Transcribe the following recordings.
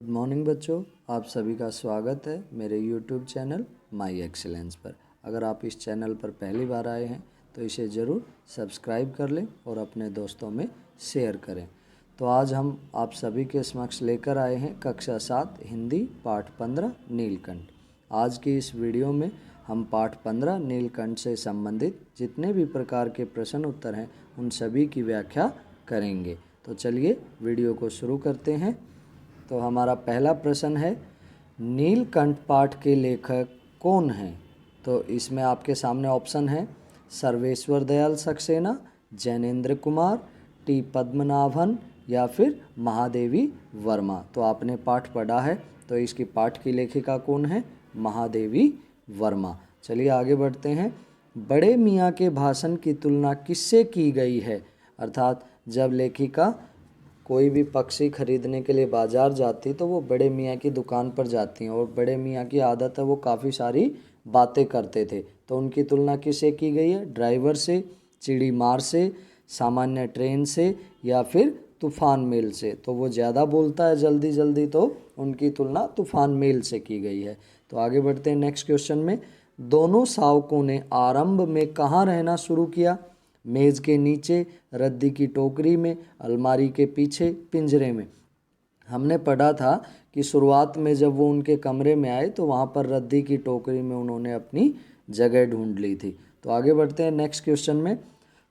Good morning बच्चों, आप सभी का स्वागत है मेरे YouTube चैनल माई एक्सीलेंस पर। अगर आप इस चैनल पर पहली बार आए हैं तो इसे ज़रूर सब्सक्राइब कर लें और अपने दोस्तों में शेयर करें। तो आज हम आप सभी के समक्ष लेकर आए हैं कक्षा 7 हिंदी पाठ 15 नीलकंठ। आज की इस वीडियो में हम पाठ 15 नीलकंठ से संबंधित जितने भी प्रकार के प्रश्न उत्तर हैं उन सभी की व्याख्या करेंगे। तो चलिए वीडियो को शुरू करते हैं। तो हमारा पहला प्रश्न है, नीलकंठ पाठ के लेखक कौन हैं? तो इसमें आपके सामने ऑप्शन है सर्वेश्वर दयाल सक्सेना, जैनेन्द्र कुमार, टी पद्मनाभन या फिर महादेवी वर्मा। तो आपने पाठ पढ़ा है, तो इसकी पाठ की लेखिका कौन है? महादेवी वर्मा। चलिए आगे बढ़ते हैं। बड़े मियाँ के भाषण की तुलना किससे की गई है? अर्थात जब लेखिका कोई भी पक्षी खरीदने के लिए बाज़ार जाती तो वो बड़े मियाँ की दुकान पर जाती हैं, और बड़े मियाँ की आदत है वो काफ़ी सारी बातें करते थे। तो उनकी तुलना किससे की गई है? ड्राइवर से, चिड़ी मार से, सामान्य ट्रेन से या फिर तूफान मेल से। तो वो ज़्यादा बोलता है जल्दी जल्दी, तो उनकी तुलना तूफान मेल से की गई है। तो आगे बढ़ते हैं नेक्स्ट क्वेश्चन में। दोनों शावकों ने आरंभ में कहाँ रहना शुरू किया? मेज़ के नीचे, रद्दी की टोकरी में, अलमारी के पीछे, पिंजरे में। हमने पढ़ा था कि शुरुआत में जब वो उनके कमरे में आए तो वहाँ पर रद्दी की टोकरी में उन्होंने अपनी जगह ढूंढ ली थी। तो आगे बढ़ते हैं नेक्स्ट क्वेश्चन में।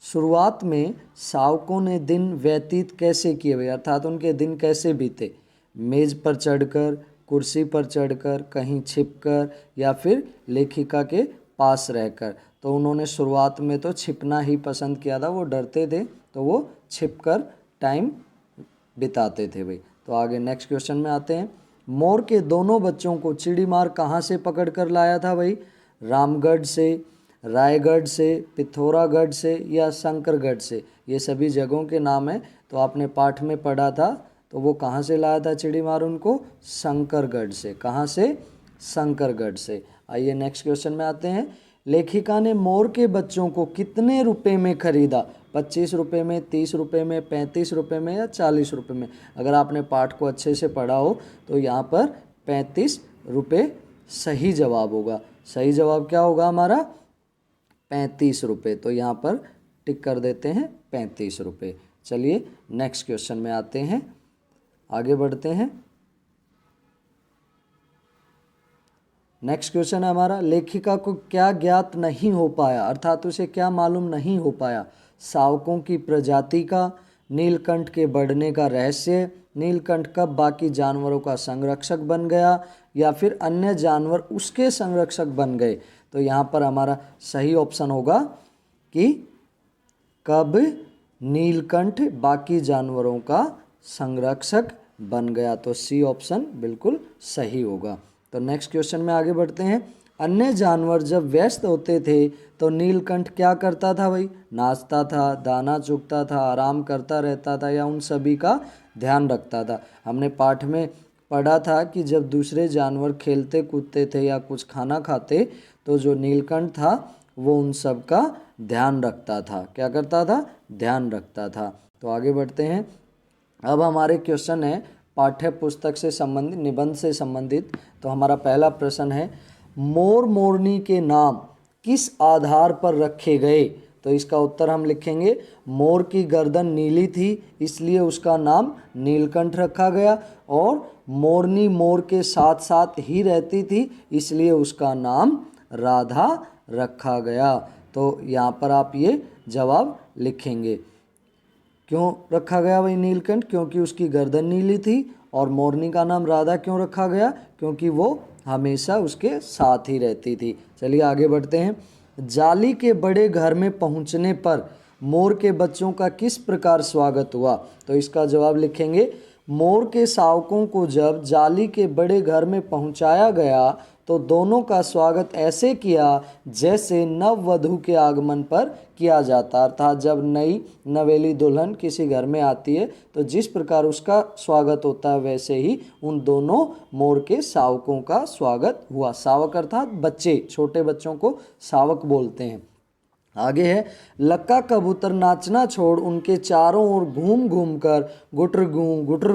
शुरुआत में शावकों ने दिन व्यतीत कैसे किए हुए, अर्थात उनके दिन कैसे बीते? मेज़ पर चढ़कर, कुर्सी पर चढ़कर, कहीं छिपकर या फिर लेखिका के पास रहकर। तो उन्होंने शुरुआत में तो छिपना ही पसंद किया था, वो डरते थे तो वो छिपकर टाइम बिताते थे भाई। तो आगे नेक्स्ट क्वेश्चन में आते हैं। मोर के दोनों बच्चों को चिड़ीमार कहाँ से पकड़ कर लाया था भाई? रामगढ़ से, रायगढ़ से, पिथौरागढ़ से या शंकरगढ़ से। ये सभी जगहों के नाम हैं। तो आपने पाठ में पढ़ा था, तो वो कहाँ से लाया था चिड़ीमार उनको? शंकरगढ़ से। कहाँ से? शंकरगढ़ से। आइए नेक्स्ट क्वेश्चन में आते हैं। लेखिका ने मोर के बच्चों को कितने रुपए में खरीदा? 25 रुपये में, 30 रुपये में, 35 रुपये में या 40 रुपये में? अगर आपने पाठ को अच्छे से पढ़ा हो तो यहाँ पर 35 रुपये सही जवाब होगा। सही जवाब क्या होगा हमारा? 35 रुपये। तो यहाँ पर टिक कर देते हैं 35 रुपये। चलिए नेक्स्ट क्वेश्चन में आते हैं, आगे बढ़ते हैं। नेक्स्ट क्वेश्चन है हमारा, लेखिका को क्या ज्ञात नहीं हो पाया, अर्थात उसे क्या मालूम नहीं हो पाया? शावकों की प्रजाति का, नीलकंठ के बढ़ने का रहस्य, नीलकंठ कब बाकी जानवरों का संरक्षक बन गया या फिर अन्य जानवर उसके संरक्षक बन गए? तो यहाँ पर हमारा सही ऑप्शन होगा कि कब नीलकंठ बाकी जानवरों का संरक्षक बन गया। तो सी ऑप्शन बिल्कुल सही होगा। तो नेक्स्ट क्वेश्चन में आगे बढ़ते हैं। अन्य जानवर जब व्यस्त होते थे तो नीलकंठ क्या करता था भाई? नाचता था, दाना चुगता था, आराम करता रहता था या उन सभी का ध्यान रखता था? हमने पाठ में पढ़ा था कि जब दूसरे जानवर खेलते कूदते थे या कुछ खाना खाते तो जो नीलकंठ था वो उन सब का ध्यान रखता था। क्या करता था? ध्यान रखता था। तो आगे बढ़ते हैं। अब हमारे क्वेश्चन है पाठ्य पुस्तक से संबंधित, निबंध से संबंधित। तो हमारा पहला प्रश्न है, मोर मोरनी के नाम किस आधार पर रखे गए? तो इसका उत्तर हम लिखेंगे, मोर की गर्दन नीली थी इसलिए उसका नाम नीलकंठ रखा गया, और मोरनी मोर के साथ साथ ही रहती थी इसलिए उसका नाम राधा रखा गया। तो यहाँ पर आप ये जवाब लिखेंगे। क्यों रखा गया भाई नीलकंठ? क्योंकि उसकी गर्दन नीली थी। और मोरनी का नाम राधा क्यों रखा गया? क्योंकि वो हमेशा उसके साथ ही रहती थी। चलिए आगे बढ़ते हैं। जाली के बड़े घर में पहुंचने पर मोर के बच्चों का किस प्रकार स्वागत हुआ? तो इसका जवाब लिखेंगे, मोर के शावकों को जब जाली के बड़े घर में पहुंचाया गया तो दोनों का स्वागत ऐसे किया जैसे नववधू के आगमन पर किया जाता। अर्थात जब नई नवेली दुल्हन किसी घर में आती है तो जिस प्रकार उसका स्वागत होता है वैसे ही उन दोनों मोर के शावकों का स्वागत हुआ। शावक अर्थात बच्चे, छोटे बच्चों को शावक बोलते हैं। आगे है, लक्का कबूतर नाचना छोड़ उनके चारों ओर घूम घूम कर गुटर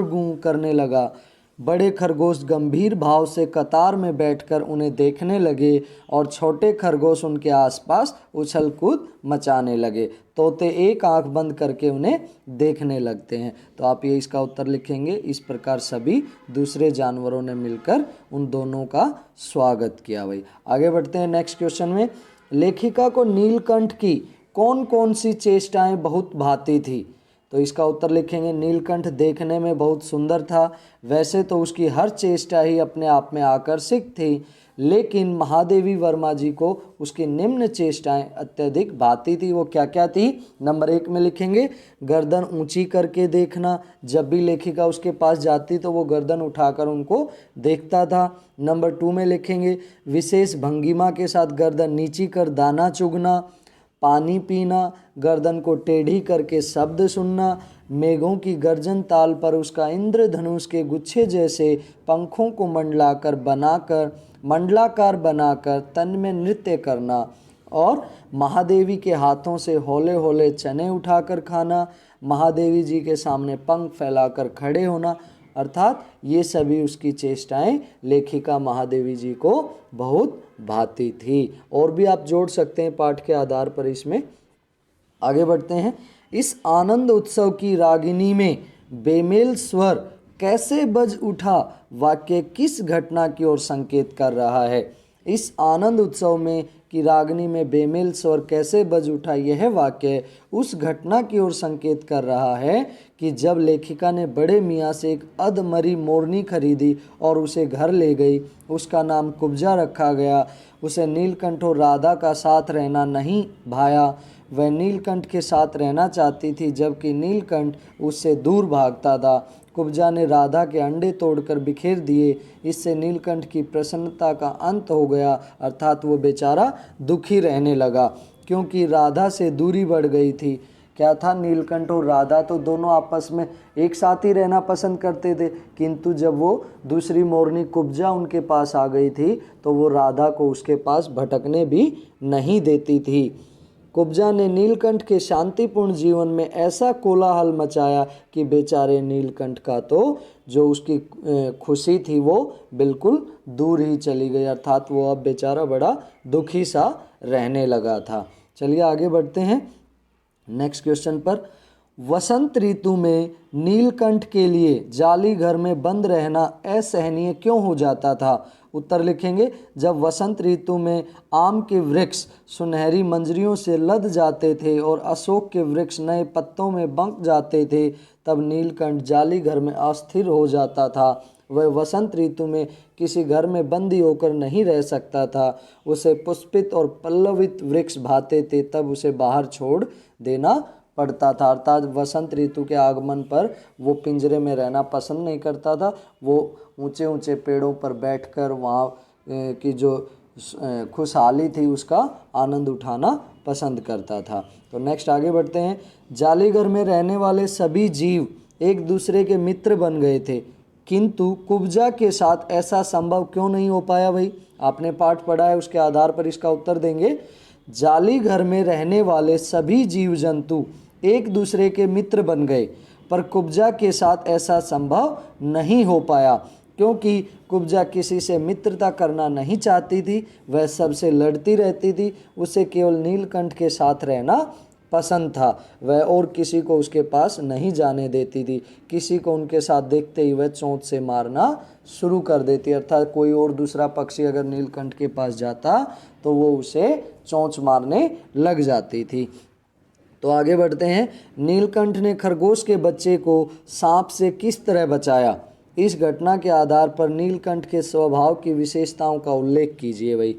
गूं करने लगा। बड़े खरगोश गंभीर भाव से कतार में बैठकर उन्हें देखने लगे और छोटे खरगोश उनके आसपास उछल कूद मचाने लगे। तोते एक आंख बंद करके उन्हें देखने लगते हैं। तो आप ये इसका उत्तर लिखेंगे। इस प्रकार सभी दूसरे जानवरों ने मिलकर उन दोनों का स्वागत किया। भाई आगे बढ़ते हैं नेक्स्ट क्वेश्चन में। लेखिका को नीलकंठ की कौन कौन सी चेष्टाएं बहुत भाती थी? तो इसका उत्तर लिखेंगे नीलकंठ देखने में बहुत सुंदर था। वैसे तो उसकी हर चेष्टा ही अपने आप में आकर्षक थी, लेकिन महादेवी वर्मा जी को उसकी निम्न चेष्टाएं अत्यधिक भाती थी। वो क्या क्या थी? नंबर 1 में लिखेंगे गर्दन ऊंची करके देखना। जब भी लेखिका उसके पास जाती तो वो गर्दन उठाकर उनको देखता था। नंबर 2 में लिखेंगे विशेष भंगिमा के साथ गर्दन नीची कर दाना चुगना, पानी पीना, गर्दन को टेढ़ी करके शब्द सुनना, मेघों की गर्जन ताल पर उसका इंद्रधनुष के गुच्छे जैसे पंखों को मंडलाकार बनाकर तन में नृत्य करना, और महादेवी के हाथों से होले होले चने उठाकर खाना, महादेवी जी के सामने पंख फैलाकर खड़े होना। अर्थात ये सभी उसकी चेष्टाएं लेखिका महादेवी जी को बहुत भाती थी। और भी आप जोड़ सकते हैं पाठ के आधार पर इसमें। आगे बढ़ते हैं। इस आनंद उत्सव की रागिनी में बेमेल स्वर कैसे बज उठा? वाक्य किस घटना की ओर संकेत कर रहा है? इस आनंद उत्सव में की रागिनी में बेमेल स्वर कैसे बज उठा, यह वाक्य उस घटना की ओर संकेत कर रहा है कि जब लेखिका ने बड़े मियाँ से एक अधमरी मोरनी खरीदी और उसे घर ले गई। उसका नाम कुब्जा रखा गया। उसे नीलकंठ और राधा का साथ रहना नहीं भाया। वह नीलकंठ के साथ रहना चाहती थी, जबकि नीलकंठ उससे दूर भागता था। कुब्जा ने राधा के अंडे तोड़कर बिखेर दिए। इससे नीलकंठ की प्रसन्नता का अंत हो गया, अर्थात वो बेचारा दुखी रहने लगा, क्योंकि राधा से दूरी बढ़ गई थी। क्या था? नीलकंठ और राधा तो दोनों आपस में एक साथ ही रहना पसंद करते थे, किंतु जब वो दूसरी मोरनी कुब्जा उनके पास आ गई थी तो वो राधा को उसके पास भटकने भी नहीं देती थी। कुब्जा ने नीलकंठ के शांतिपूर्ण जीवन में ऐसा कोलाहल मचाया कि बेचारे नीलकंठ का तो जो उसकी खुशी थी वो बिल्कुल दूर ही चली गई, अर्थात वो अब बेचारा बड़ा दुखी सा रहने लगा था। चलिए आगे बढ़ते हैं नेक्स्ट क्वेश्चन पर। वसंत ऋतु में नीलकंठ के लिए जाली घर में बंद रहना असहनीय क्यों हो जाता था? उत्तर लिखेंगे जब वसंत ऋतु में आम के वृक्ष सुनहरी मंजरियों से लद जाते थे और अशोक के वृक्ष नए पत्तों में बंक जाते थे, तब नीलकंठ जाली घर में अस्थिर हो जाता था। वह वसंत ऋतु में किसी घर में बंदी होकर नहीं रह सकता था। उसे पुष्पित और पल्लवित वृक्ष भाते थे, तब उसे बाहर छोड़ देना पड़ता था। अर्थात वसंत ऋतु के आगमन पर वो पिंजरे में रहना पसंद नहीं करता था। वो ऊंचे ऊंचे पेड़ों पर बैठकर वहाँ की जो खुशहाली थी उसका आनंद उठाना पसंद करता था। तो नेक्स्ट आगे बढ़ते हैं। जालीघर में रहने वाले सभी जीव एक दूसरे के मित्र बन गए थे, किंतु कुब्जा के साथ ऐसा संभव क्यों नहीं हो पाया? भाई आपने पाठ पढ़ा है, उसके आधार पर इसका उत्तर देंगे। जाली घर में रहने वाले सभी जीव जंतु एक दूसरे के मित्र बन गए, पर कुब्जा के साथ ऐसा संभव नहीं हो पाया, क्योंकि कुब्जा किसी से मित्रता करना नहीं चाहती थी। वह सबसे लड़ती रहती थी। उसे केवल नीलकंठ के साथ रहना पसंद था। वह और किसी को उसके पास नहीं जाने देती थी। किसी को उनके साथ देखते ही वह चोंच से मारना शुरू कर देती। अर्थात कोई और दूसरा पक्षी अगर नीलकंठ के पास जाता तो वो उसे चोंच मारने लग जाती थी। तो आगे बढ़ते हैं। नीलकंठ ने खरगोश के बच्चे को सांप से किस तरह बचाया? इस घटना के आधार पर नीलकंठ के स्वभाव की विशेषताओं का उल्लेख कीजिए। भाई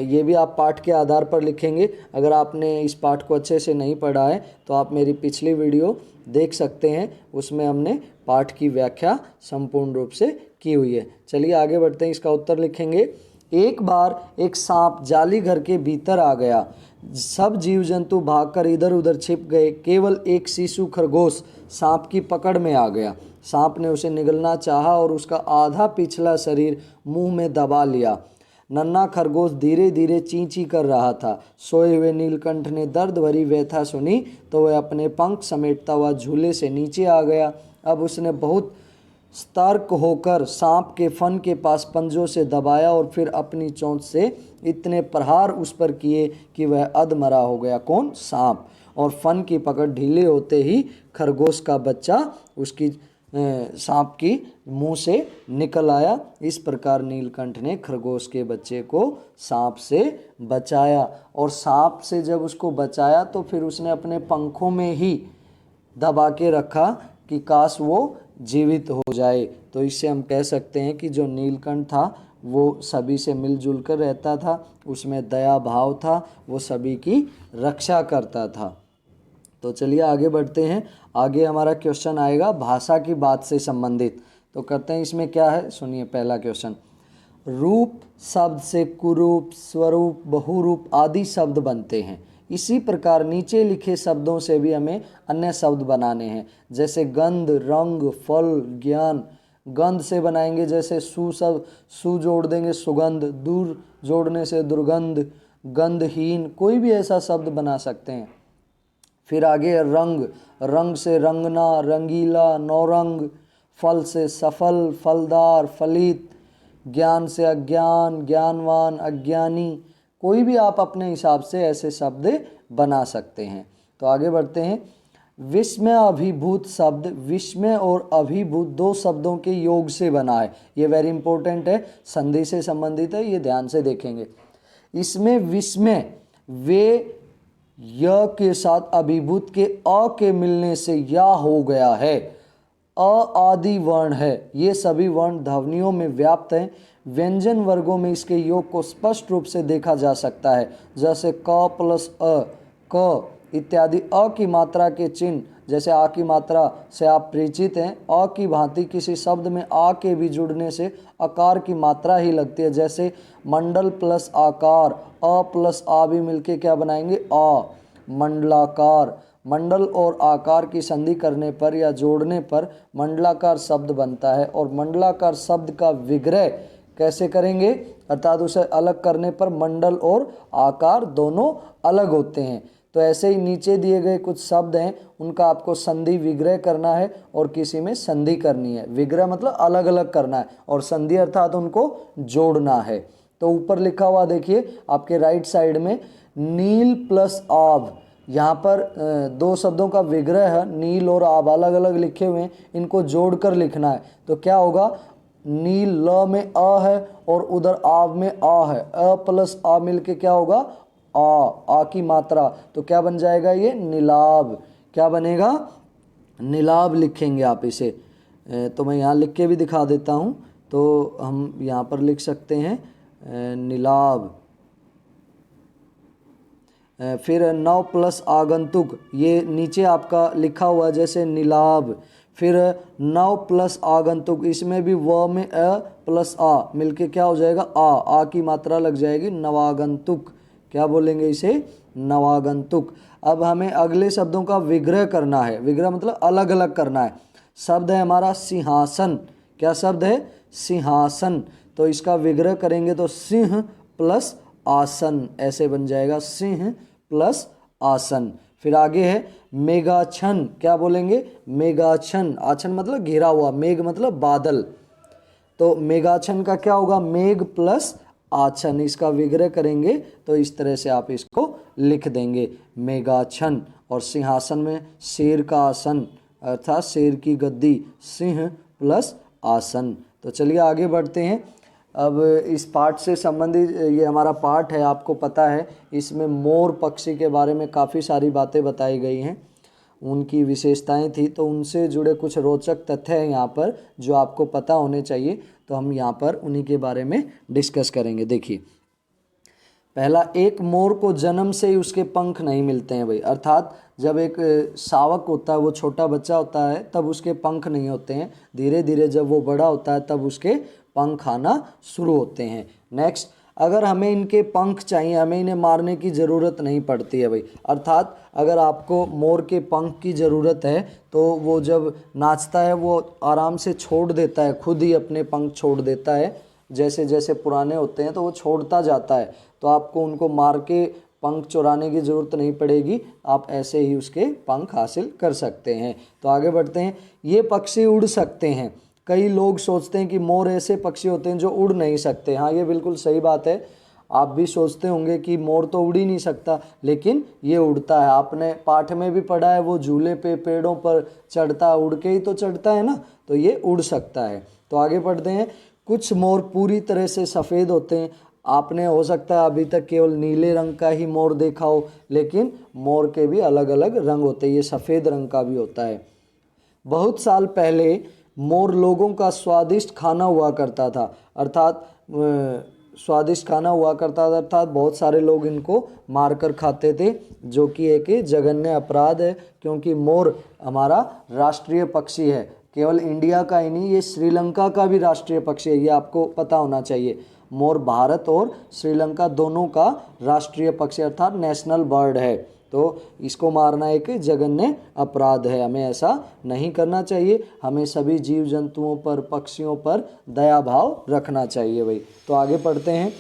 ये भी आप पाठ के आधार पर लिखेंगे। अगर आपने इस पाठ को अच्छे से नहीं पढ़ा है तो आप मेरी पिछली वीडियो देख सकते हैं, उसमें हमने पाठ की व्याख्या संपूर्ण रूप से की हुई है। चलिए आगे बढ़ते हैं। इसका उत्तर लिखेंगे। एक बार एक सांप जाली घर के भीतर आ गया। सब जीव जंतु भागकर इधर उधर छिप गए। केवल एक शिशु खरगोश सांप की पकड़ में आ गया। सांप ने उसे निगलना चाहा और उसका आधा पिछला शरीर मुंह में दबा लिया। नन्हा खरगोश धीरे धीरे चीं चीं कर रहा था। सोए हुए नीलकंठ ने दर्द भरी व्यथा सुनी तो वह अपने पंख समेटता हुआ झूले से नीचे आ गया। अब उसने बहुत सतर्क होकर सांप के फन के पास पंजों से दबाया और फिर अपनी चोंच से इतने प्रहार उस पर किए कि वह अधमरा हो गया। कौन? सांप। और फन की पकड़ ढीले होते ही खरगोश का बच्चा उसकी सांप की मुंह से निकल आया। इस प्रकार नीलकंठ ने खरगोश के बच्चे को सांप से बचाया। और सांप से जब उसको बचाया तो फिर उसने अपने पंखों में ही दबा के रखा कि काश वो जीवित हो जाए। तो इससे हम कह सकते हैं कि जो नीलकंठ था वो सभी से मिलजुल कर रहता था, उसमें दया भाव था, वो सभी की रक्षा करता था। तो चलिए आगे बढ़ते हैं। आगे हमारा क्वेश्चन आएगा भाषा की बात से संबंधित। तो करते हैं, इसमें क्या है सुनिए। पहला क्वेश्चन, रूप शब्द से कुरूप, स्वरूप, बहुरूप आदि शब्द बनते हैं। इसी प्रकार नीचे लिखे शब्दों से भी हमें अन्य शब्द बनाने हैं, जैसे गंध, रंग, फल, ज्ञान। गंध से बनाएंगे जैसे सु शब्द, सु जोड़ देंगे सुगंध, दूर जोड़ने से दुर्गंध, गंधहीन, कोई भी ऐसा शब्द बना सकते हैं। फिर आगे रंग, रंग से रंगना, रंगीला, नौरंग। फल से सफल, फलदार, फलित। ज्ञान से अज्ञान, ज्ञानवान, अज्ञानी। कोई भी आप अपने हिसाब से ऐसे शब्द बना सकते हैं। तो आगे बढ़ते हैं। विस्मय अभिभूत शब्द विस्मय और अभिभूत दो शब्दों के योग से बना है। ये वेरी इंपॉर्टेंट है, संधि से संबंधित है, ये ध्यान से देखेंगे। इसमें विस्मय वे य के साथ अभिभूत के अ के मिलने से या हो गया है। अ आदि वर्ण है, ये सभी वर्ण ध्वनियों में व्याप्त हैं। व्यंजन वर्गों में इसके योग को स्पष्ट रूप से देखा जा सकता है, जैसे क प्लस अ, क इत्यादि। अ की मात्रा के चिन्ह, जैसे आ की मात्रा से आप परिचित हैं। अ की भांति किसी शब्द में आ के भी जुड़ने से आकार की मात्रा ही लगती है, जैसे मंडल प्लस आकार, अ प्लस आ भी मिलके क्या बनाएंगे? आ, मंडलाकार। मंडल और आकार की संधि करने पर या जोड़ने पर मंडलाकार शब्द बनता है। और मंडलाकार शब्द का विग्रह कैसे करेंगे? अर्थात उसे अलग करने पर मंडल और आकार दोनों अलग होते हैं। तो ऐसे ही नीचे दिए गए कुछ शब्द हैं, उनका आपको संधि विग्रह करना है और किसी में संधि करनी है। विग्रह मतलब अलग अलग करना है और संधि अर्थात उनको जोड़ना है। तो ऊपर लिखा हुआ देखिए आपके राइट साइड में, नील प्लस आभ। यहाँ पर दो शब्दों का विग्रह है, नील और आभ अलग अलग लिखे हुए हैं, इनको जोड़कर लिखना है। तो क्या होगा? नील ल में अ है और उधर आव में आ है, अ प्लस आ मिलके क्या होगा? आ की मात्रा। तो क्या बन जाएगा? ये नीलाभ। क्या बनेगा? नीलाभ लिखेंगे आप इसे। तो मैं यहाँ लिख के भी दिखा देता हूँ। तो हम यहाँ पर लिख सकते हैं नीलाभ। फिर 9 प्लस आगंतुक, ये नीचे आपका लिखा हुआ जैसे नीलाभ। फिर 9 प्लस आगंतुक, इसमें भी व में अ प्लस आ मिलके क्या हो जाएगा? आ की मात्रा लग जाएगी, नवागंतुक। क्या बोलेंगे इसे? नवागंतुक। अब हमें अगले शब्दों का विग्रह करना है। विग्रह मतलब अलग अलग करना है। शब्द है हमारा सिंहासन। क्या शब्द है? सिंहासन। तो इसका विग्रह करेंगे तो सिंह प्लस आसन, ऐसे बन जाएगा, सिंह प्लस आसन। फिर आगे है मेघाच्छन। क्या बोलेंगे? मेघाच्छन। आच्छन मतलब घेरा हुआ, मेघ मतलब बादल। तो मेघाच्छन का क्या होगा? मेघ प्लस आच्छन। इसका विग्रह करेंगे तो इस तरह से आप इसको लिख देंगे, मेघाच्छन। और सिंहासन में शेर का आसन अर्थात शेर की गद्दी, सिंह प्लस आसन। तो चलिए आगे बढ़ते हैं। अब इस पाठ से संबंधित ये हमारा पाठ है, आपको पता है इसमें मोर पक्षी के बारे में काफ़ी सारी बातें बताई गई हैं, उनकी विशेषताएं थी। तो उनसे जुड़े कुछ रोचक तथ्य हैं यहाँ पर जो आपको पता होने चाहिए। तो हम यहाँ पर उन्हीं के बारे में डिस्कस करेंगे। देखिए, पहला, एक मोर को जन्म से ही उसके पंख नहीं मिलते हैं भाई। अर्थात जब एक शावक होता है, वो छोटा बच्चा होता है, तब उसके पंख नहीं होते हैं। धीरे धीरे जब वो बड़ा होता है तब उसके पंख आना शुरू होते हैं। नेक्स्ट, अगर हमें इनके पंख चाहिए, हमें इन्हें मारने की ज़रूरत नहीं पड़ती है भाई। अर्थात अगर आपको मोर के पंख की ज़रूरत है तो वो जब नाचता है वो आराम से छोड़ देता है, खुद ही अपने पंख छोड़ देता है। जैसे जैसे पुराने होते हैं तो वो छोड़ता जाता है। तो आपको उनको मार के पंख चुराने की ज़रूरत नहीं पड़ेगी, आप ऐसे ही उसके पंख हासिल कर सकते हैं। तो आगे बढ़ते हैं। ये पक्षी उड़ सकते हैं। कई लोग सोचते हैं कि मोर ऐसे पक्षी होते हैं जो उड़ नहीं सकते। हाँ, ये बिल्कुल सही बात है। आप भी सोचते होंगे कि मोर तो उड़ ही नहीं सकता, लेकिन ये उड़ता है। आपने पाठ में भी पढ़ा है, वो झूले पे पेड़ों पर चढ़ता, उड़ के ही तो चढ़ता है ना, तो ये उड़ सकता है। तो आगे पढ़ते हैं। कुछ मोर पूरी तरह से सफ़ेद होते हैं। आपने हो सकता है अभी तक केवल नीले रंग का ही मोर देखा हो, लेकिन मोर के भी अलग अलग रंग होते हैं। ये सफ़ेद रंग का भी होता है। बहुत साल पहले मोर लोगों का स्वादिष्ट खाना हुआ करता था, अर्थात स्वादिष्ट खाना हुआ करता था, अर्थात बहुत सारे लोग इनको मारकर खाते थे, जो कि एक जघन्य अपराध है, क्योंकि मोर हमारा राष्ट्रीय पक्षी है। केवल इंडिया का ही नहीं, ये श्रीलंका का भी राष्ट्रीय पक्षी है, ये आपको पता होना चाहिए। मोर भारत और श्रीलंका दोनों का राष्ट्रीय पक्षी अर्थात नेशनल बर्ड है। तो इसको मारना एक जघन्य अपराध है, हमें ऐसा नहीं करना चाहिए। हमें सभी जीव जंतुओं पर, पक्षियों पर दया भाव रखना चाहिए भाई। तो आगे पढ़ते हैं।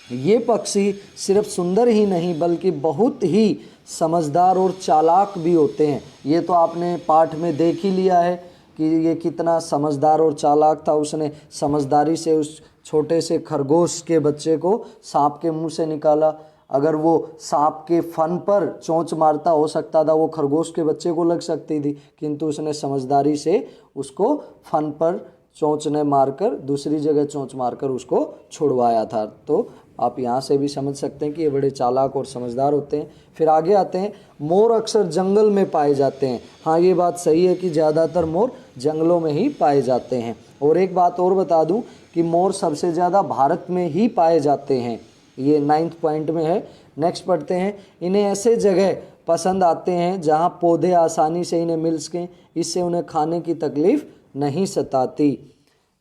ये पक्षी सिर्फ सुंदर ही नहीं बल्कि बहुत ही समझदार और चालाक भी होते हैं। ये तो आपने पाठ में देख ही लिया है कि ये कितना समझदार और चालाक था। उसने समझदारी से उस छोटे से खरगोश के बच्चे को सांप के मुंह से निकाला। अगर वो सांप के फन पर चोंच मारता, हो सकता था वो खरगोश के बच्चे को लग सकती थी, किंतु उसने समझदारी से उसको फन पर चोंच ने मारकर, दूसरी जगह चोंच मारकर उसको छुड़वाया था। तो आप यहाँ से भी समझ सकते हैं कि ये बड़े चालाक और समझदार होते हैं। फिर आगे आते हैं। मोर अक्सर जंगल में पाए जाते हैं। हाँ, ये बात सही है कि ज़्यादातर मोर जंगलों में ही पाए जाते हैं। और एक बात और बता दूं कि मोर सबसे ज़्यादा भारत में ही पाए जाते हैं। ये 9th पॉइंट में है। नेक्स्ट पढ़ते हैं। इन्हें ऐसे जगह पसंद आते हैं जहाँ पौधे आसानी से इन्हें मिल सकें, इससे उन्हें खाने की तकलीफ़ नहीं सताती।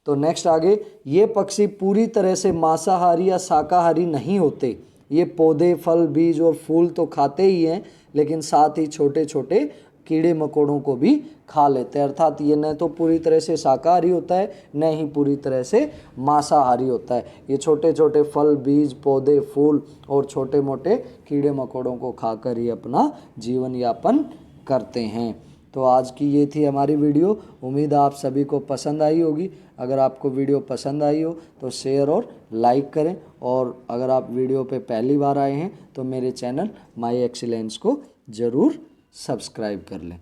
तो नेक्स्ट आगे। ये पक्षी पूरी तरह से मांसाहारी या शाकाहारी नहीं होते। ये पौधे, फल, बीज और फूल तो खाते ही हैं, लेकिन साथ ही छोटे छोटे कीड़े मकोड़ों को भी खा लेते हैं। अर्थात ये न तो पूरी तरह से शाकाहारी होता है, न ही पूरी तरह से मांसाहारी होता है। ये छोटे छोटे फल, बीज, पौधे, फूल और छोटे मोटे कीड़े मकोड़ों को खाकर ही अपना जीवन यापन करते हैं। तो आज की ये थी हमारी वीडियो। उम्मीद है आप सभी को पसंद आई होगी। अगर आपको वीडियो पसंद आई हो तो शेयर और लाइक करें, और अगर आप वीडियो पे पहली बार आए हैं तो मेरे चैनल माई एक्सीलेंस को ज़रूर सब्सक्राइब कर लें।